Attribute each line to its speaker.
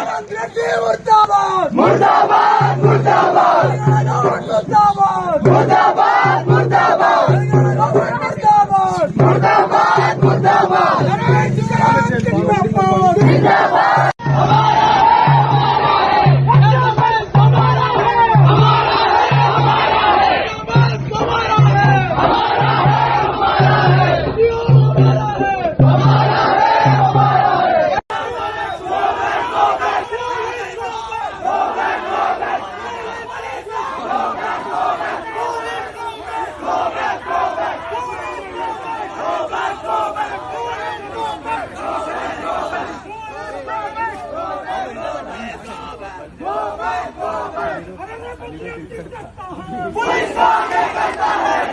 Speaker 1: రేవంత్ రెడ్డి ముర్దాబాద్ ముర్దాబాద్ ముర్దాబాద్ ముర్దాబాద్ ముర్దాబాద్ ముర్దాబాద్ ముర్దాబాద్ ముర్దాబాద్ ముర్దాబాద్ జిందాబాద్ police को आगे करता है।